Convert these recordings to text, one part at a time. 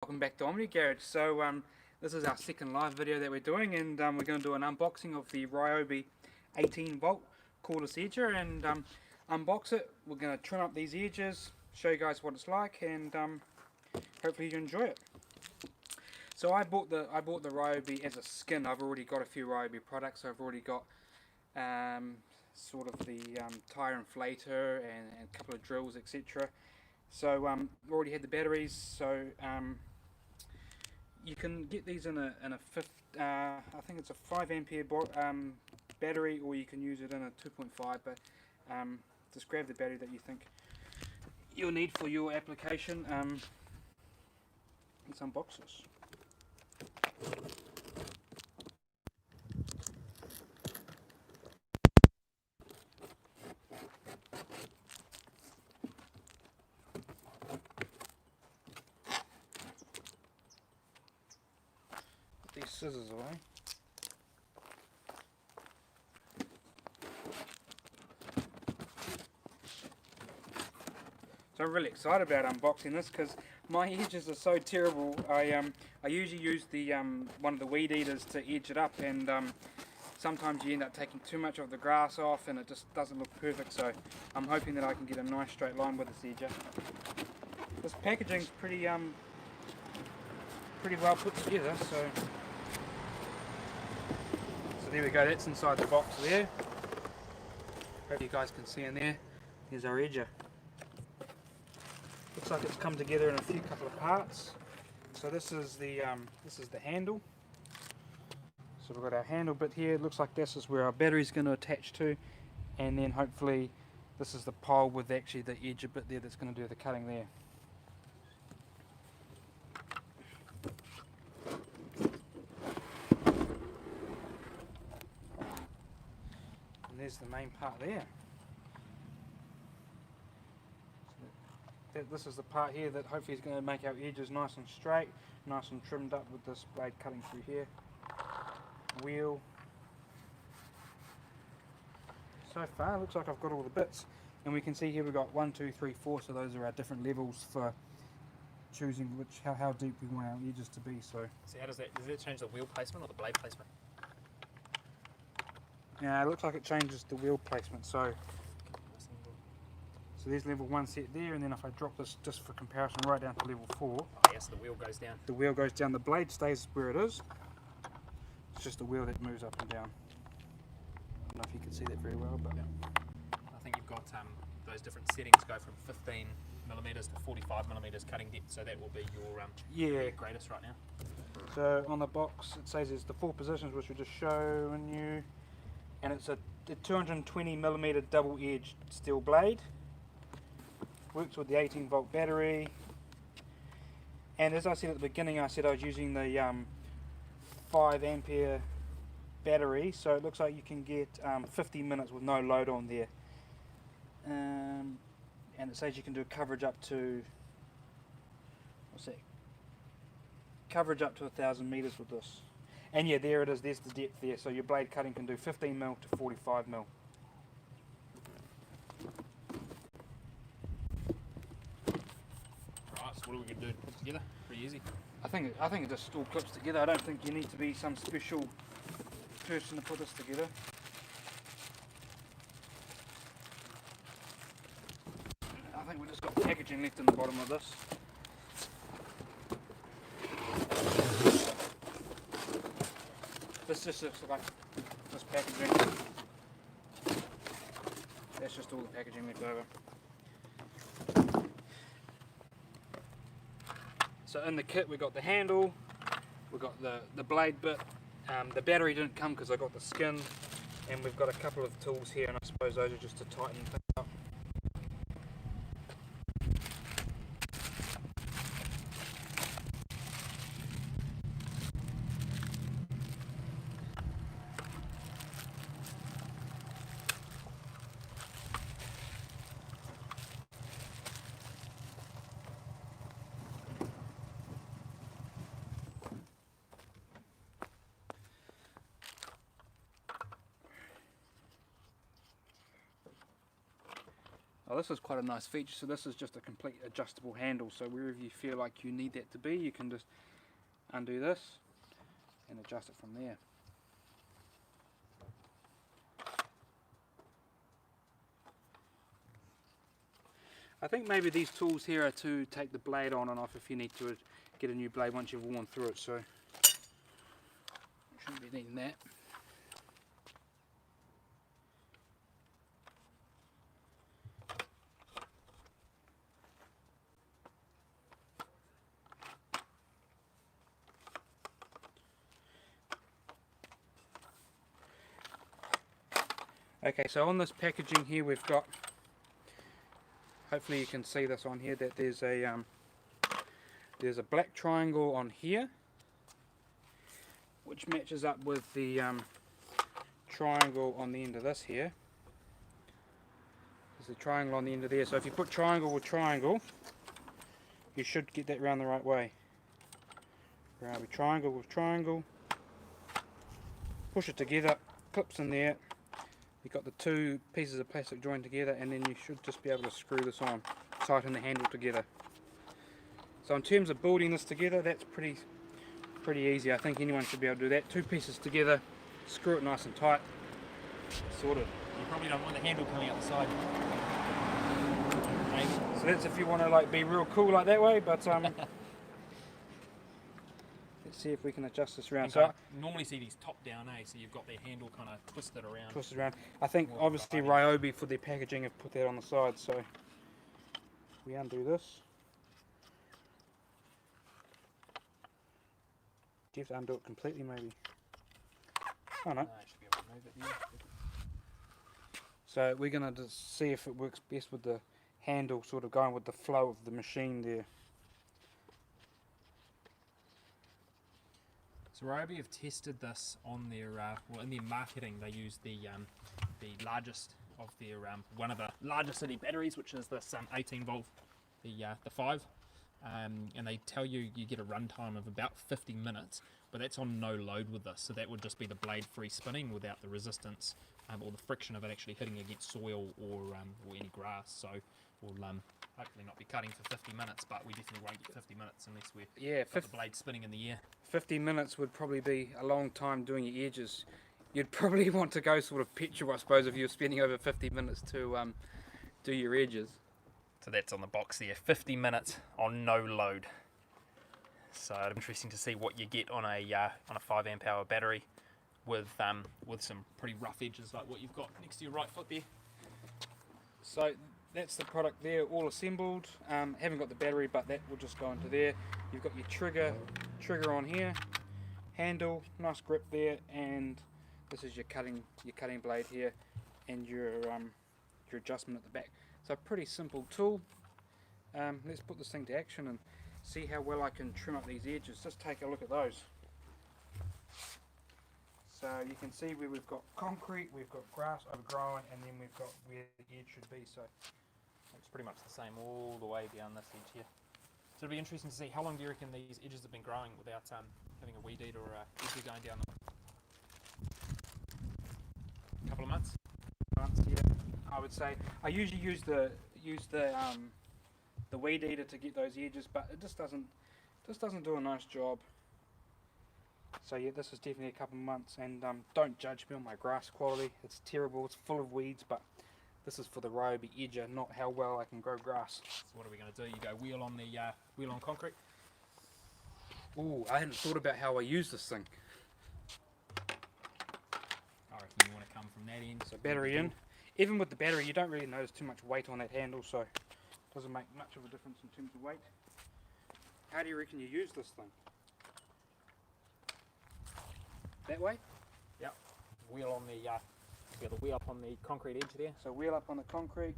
Welcome back to Omni Garage. This is our second live video that we're doing, and we're going to do an unboxing of the Ryobi 18V Cordless Edger and unbox it. We're going to trim up these edges, show you guys what it's like, and hopefully you enjoy it. So I bought the Ryobi as a skin. I've already got a few Ryobi products. I've already got sort of the tire inflator and a couple of drills, etc. So already had the batteries. So you can get these in a I think it's a 5 ampere battery, or you can use it in a 2.5. But just grab the battery that you think you'll need for your application. Let's unbox this. These scissors away. So I'm really excited about unboxing this because my edges are so terrible. I usually use the one of the weed eaters to edge it up, and sometimes you end up taking too much of the grass off and it just doesn't look perfect. So I'm hoping that I can get a nice straight line with this edger. This packaging's pretty well put together. So there we go, that's inside the box there. Hope you guys can see in there. Here's our edger. Looks like it's come together in a couple of parts. So this is the handle. So we've got our handle bit here. It looks like this is where our battery is going to attach to, and then hopefully this is the pole with actually the edger bit there that's going to do the cutting there. There's the main part there. So this is the part here that hopefully is going to make our edges nice and straight, nice and trimmed up with this blade cutting through here. Wheel. So far looks like I've got all the bits, and we can see here we've got 1, 2, 3, 4, so those are our different levels for choosing how deep we want our edges to be. So how does that change the wheel placement or the blade placement? Yeah, it looks like it changes the wheel placement. So there's level 1 set there, and then if I drop this just for comparison right down to level 4. Oh yes, the wheel goes down. The wheel goes down, the blade stays where it is. It's just the wheel that moves up and down. I don't know if you can see that very well, but yeah. I think you've got those different settings go from 15mm to 45mm cutting depth, so that will be your greatest right now. So on the box it says there's the 4 positions which we're just showing you. And it's a 220mm double-edged steel blade. Works with the 18V battery. And as I said at the beginning, I said I was using the 5 ampere battery. So it looks like you can get 50 minutes with no load on there. And it says you can do coverage up to, coverage up to 1,000 meters with this. And yeah, there it is, there's the depth there, so your blade cutting can do 15mm to 45mm. Right, so what are we going to do? Put it together? Pretty easy. I think it just all clips together. I don't think you need to be some special person to put this together. I think we just got packaging left in the bottom of this. This just looks like this packaging. That's just all the packaging left over. So in the kit we've got the handle, we've got the blade bit. The battery didn't come because I got the skin, and we've got a couple of tools here, and I suppose those are just to tighten things up. this is quite a nice feature. So this is just a complete adjustable handle, so wherever you feel like you need that to be, you can just undo this and adjust it from there. I think maybe these tools here are to take the blade on and off if you need to get a new blade once you've worn through it, so shouldn't be needing that. Okay, so on this packaging here we've got, hopefully you can see this on here, that there's a black triangle on here which matches up with the triangle on the end of this here. There's a triangle on the end of there, so if you put triangle with triangle you should get that round the right way. Ryobi triangle with triangle, push it together, clips in there. You've got the two pieces of plastic joined together, and then you should just be able to screw this on, tighten the handle together. So in terms of building this together, that's pretty easy. I think anyone should be able to do that. Two pieces together, screw it nice and tight, sorted. You probably don't want the handle coming out the side. Maybe. So that's if you want to like be real cool like that way, but let's see if we can adjust this around. So I normally see these top down, so you've got their handle kind of twisted around. Twisted around. I think obviously Ryobi for their packaging have put that on the side, so we undo this. Do you have to undo it completely maybe? Oh no. I should be able to move it now. So we're going to just see if it works best with the handle sort of going with the flow of the machine there. So Ryobi have tested this on their, well, in their marketing they use the largest of their, one of the largest city batteries, which is this 18 volt, the 5, and they tell you get a run time of about 50 minutes, but that's on no load with this, so that would just be the blade free spinning without the resistance or the friction of it actually hitting against soil or any grass. So we'll hopefully not be cutting for 50 minutes, but we definitely won't get 50 minutes unless we're got the blade spinning in the air. 50 minutes would probably be a long time doing your edges. You'd probably want to go sort of petrol, I suppose, if you're spending over 50 minutes to do your edges. So that's on the box there, 50 minutes on no load. So it's interesting to see what you get on a 5 amp hour battery with some pretty rough edges like what you've got next to your right foot there. So that's the product there, all assembled. Haven't got the battery, but that will just go into there. You've got your trigger on here, handle, nice grip there, and this is your cutting blade here, and your adjustment at the back. So a pretty simple tool. Let's put this thing to action and see how well I can trim up these edges. Just take a look at those. So you can see where we've got concrete, we've got grass overgrown, and then we've got where the edge should be. So it's pretty much the same all the way down this edge here. So it'll be interesting to see how long do you reckon these edges have been growing without having a weed eater or a edger going down them? A couple of months? Yeah, I would say. I usually use the weed eater to get those edges, but it just doesn't do a nice job. So yeah, this is definitely a couple of months, and don't judge me on my grass quality. It's terrible. It's full of weeds, but this is for the Ryobi Edger, not how well I can grow grass. So what are we going to do? You go wheel on the wheel on concrete? Ooh, I hadn't thought about how I use this thing. I reckon you want to come from that end. So battery in. Even with the battery, you don't really notice too much weight on that handle, so it doesn't make much of a difference in terms of weight. How do you reckon you use this thing? That way? Yep. Wheel on the wheel up on the concrete edge there. So wheel up on the concrete,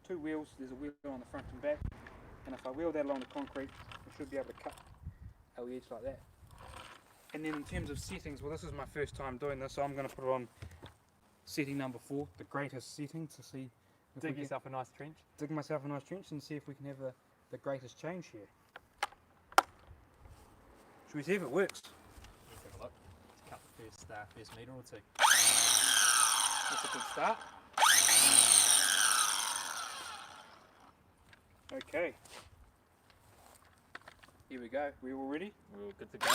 two wheels, there's a wheel on the front and back, and if I wheel that along the concrete, I should be able to cut our edge like that. And then in terms of settings, well, this is my first time doing this, so I'm going to put it on setting number 4, the greatest setting, to see if Dig yourself a nice trench. Dig myself a nice trench and see if we can have the greatest change here. Should we see if it works? Let's have a look. Let's cut the first metre or two. That's a good start. Okay. Here we go. We all ready? We're all good to go.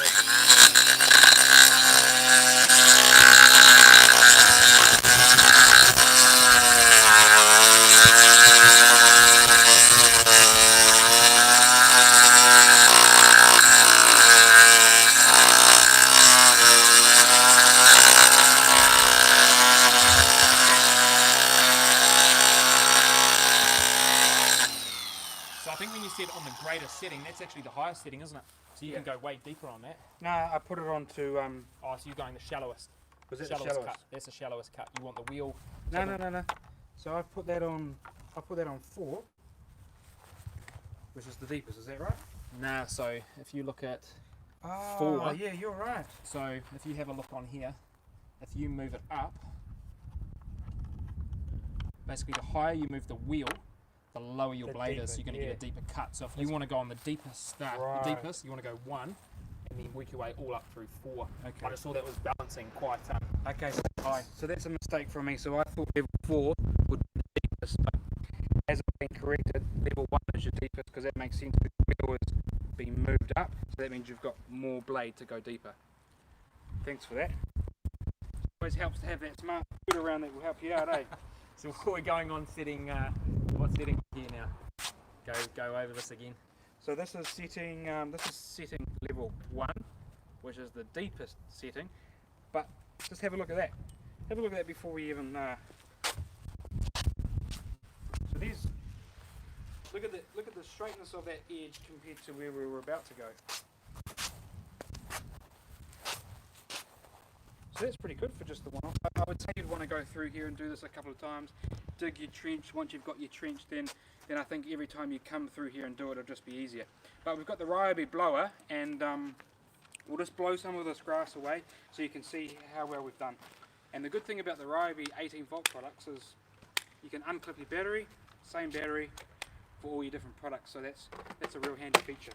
So I think when you said on the greatest setting, that's actually the highest setting, isn't it? So you can go way deeper on that. No, I put it on to Oh, so you're going the shallowest. was it the shallowest? Cut. That's the shallowest cut. You want the wheel. No. So I've put that on 4, which is the deepest, is that right? Nah, so if you look at Oh, 4. yeah, you're right. So if you have a look on here, if you move it up, basically the higher you move the wheel, the lower your The blade deeper, is, so you're going to yeah. get a deeper cut. So if you want to go on the deepest start, Right. the deepest, you want to go 1, and then work your way all up through 4. Okay. I just saw that was balancing quite Okay, high. so that's a mistake from me. So I thought level 4 would be the deepest, but as it's been corrected, level 1 is your deepest because that makes sense. The wheel is being moved up, so that means you've got more blade to go deeper. Thanks for that. Always helps to have that smart foot around that will help you out, eh? So we're going on setting, what setting here now? Go over this again. So this is setting level 1, which is the deepest setting. But just have a look at that. Have a look at that before we even. So these. Look at the straightness of that edge compared to where we were about to go. So that's pretty good for just the one-off. I would say you'd want to go through here and do this a couple of times. Dig your trench. Once you've got your trench, then I think every time you come through here and do it, it'll just be easier. But we've got the Ryobi blower, and we'll just blow some of this grass away so you can see how well we've done. And the good thing about the Ryobi 18V products is you can unclip your battery, same battery for all your different products. So that's a real handy feature.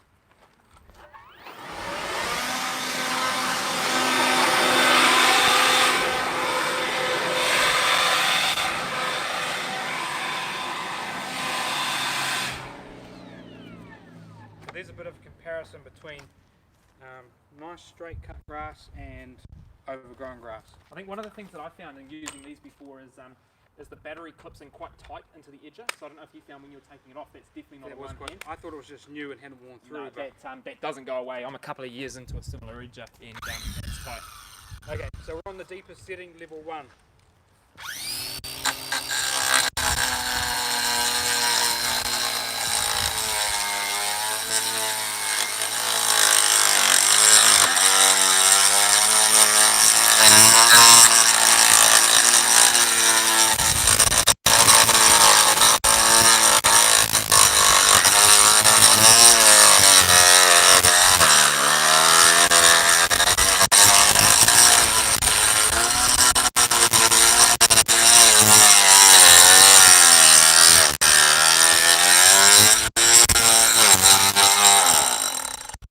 There's a bit of a comparison between nice straight cut grass and overgrown grass. I think one of the things that I found in using these before is the battery clips in quite tight into the edger. So I don't know if you found when you were taking it off, that's definitely not a one hand. I thought it was just new and hadn't worn through. No, that doesn't go away. I'm a couple of years into a similar edger and it's tight. Okay, so we're on the deepest setting, level 1.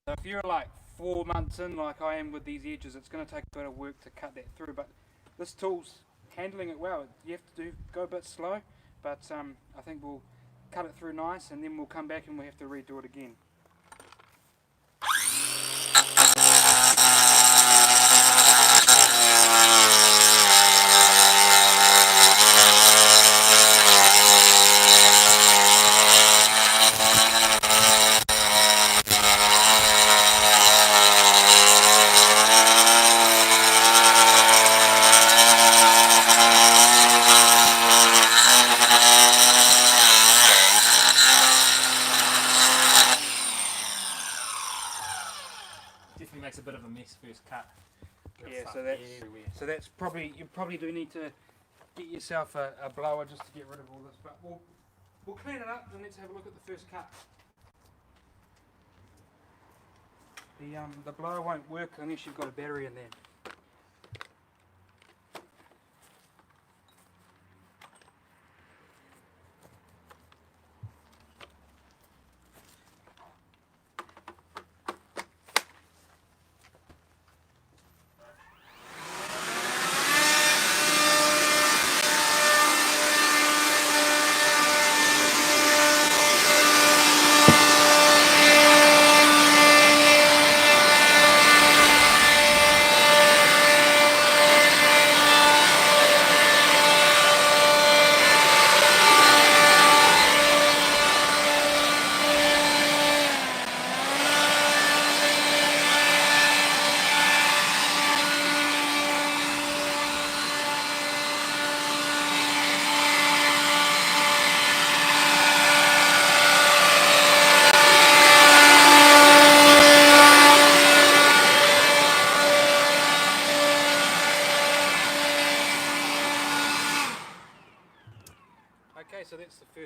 So if you're like 4 months in, like I am with these edges, it's going to take a bit of work to cut that through. But this tool's handling it well. You have to go a bit slow, but I think we'll cut it through nice, and then we'll come back and we'll have to redo it again. Definitely makes a bit of a mess first cut. Yeah, Stuff so that's everywhere. so that's probably you probably do need to get yourself a blower just to get rid of all this. But we'll clean it up and let's have a look at the first cut. The blower won't work unless you've got a battery in there.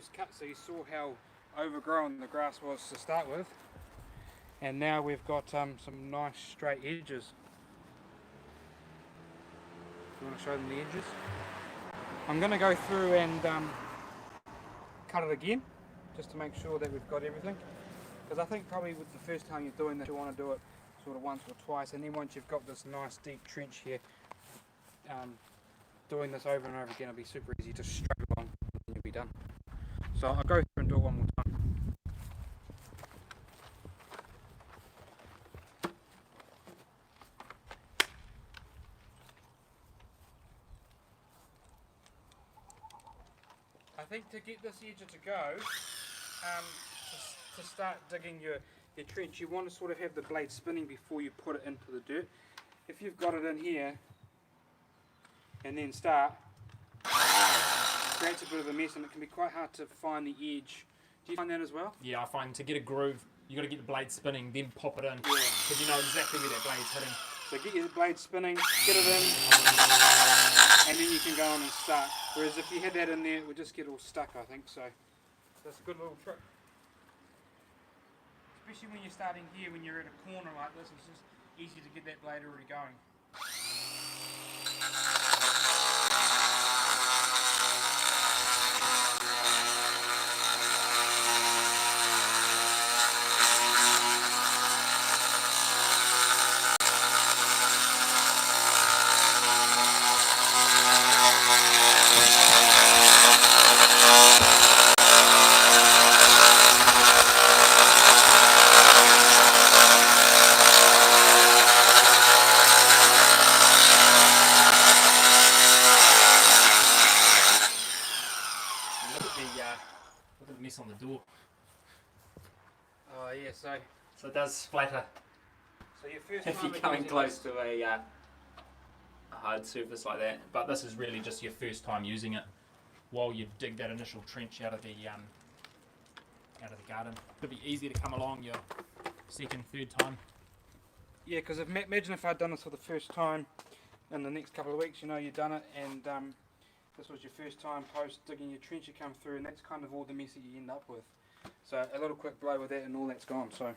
just cut, so you saw how overgrown the grass was to start with, and now we've got some nice straight edges. You want to show them the edges? I'm going to go through and cut it again, just to make sure that we've got everything, because I think probably with the first time you're doing this you want to do it sort of once or twice, and then once you've got this nice deep trench here, doing this over and over again will be super easy, just straight along and you'll be done. So I'll go through and do it one more time. I think to get this edger to go, to start digging your trench, you want to sort of have the blade spinning before you put it into the dirt. If you've got it in here and then start, it creates a bit of a mess and it can be quite hard to find the edge. Do you find that as well? Yeah, I find to get a groove, you got to get the blade spinning, then pop it in, because you know exactly where that blade's hitting. So get your blade spinning, get it in, and then you can go on and start. Whereas if you had that in there, it would just get all stuck, I think. So that's a good little trick. Especially when you're starting here, when you're at a corner like this, it's just easy to get that blade already going. Look at the mess on the door. Oh yeah, So it does splatter so your first if time you're coming using close this, to a hard surface like that. But this is really just your first time using it while you dig that initial trench out of the garden. It'll be easy to come along your second, third time. yeah, because imagine if I'd done this for the first time in the next couple of weeks, you know, you've done it, and this was your first time post digging your trench, you come through, and that's kind of all the mess that you end up with. So a little quick blow with that and all that's gone. So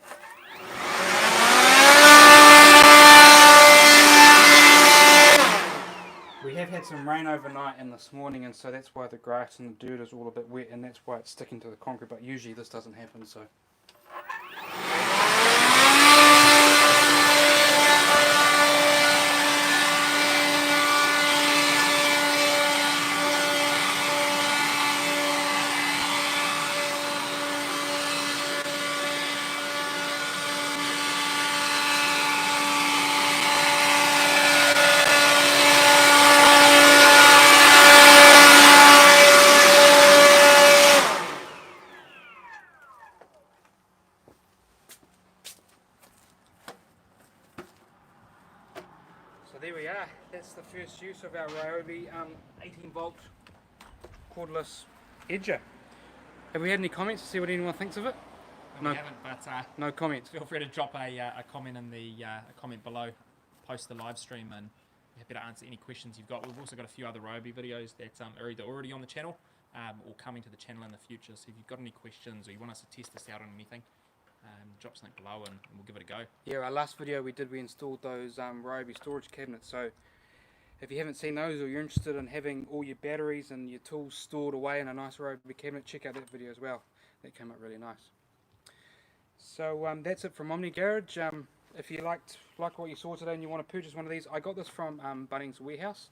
we have had some rain overnight and this morning, and so that's why the grass and the dirt is all a bit wet, and that's why it's sticking to the concrete, but usually this doesn't happen. So there we are. That's the first use of our Ryobi 18V Cordless Edger. Have we had any comments to see what anyone thinks of it? No, we haven't, but no comments. feel free to drop a comment in the a comment below, post the live stream, and we're happy to answer any questions you've got. We've also got a few other Ryobi videos that are either already on the channel or coming to the channel in the future. So if you've got any questions or you want us to test this out on anything, drop something below and we'll give it a go. Yeah, our last video we installed those Ryobi storage cabinets. So if you haven't seen those, or you're interested in having all your batteries and your tools stored away in a nice Ryobi cabinet, check out that video as well. That came out really nice. So that's it from Omni Garage. If you like what you saw today and you want to purchase one of these, I got this from Bunnings warehouse.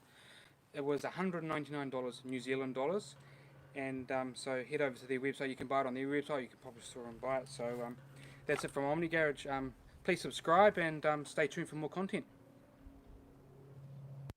It was $199 New Zealand dollars, and so head over to their website. You can buy it on their website. You can pop a store and buy it. So that's it from Omni Garage. Please subscribe and stay tuned for more content.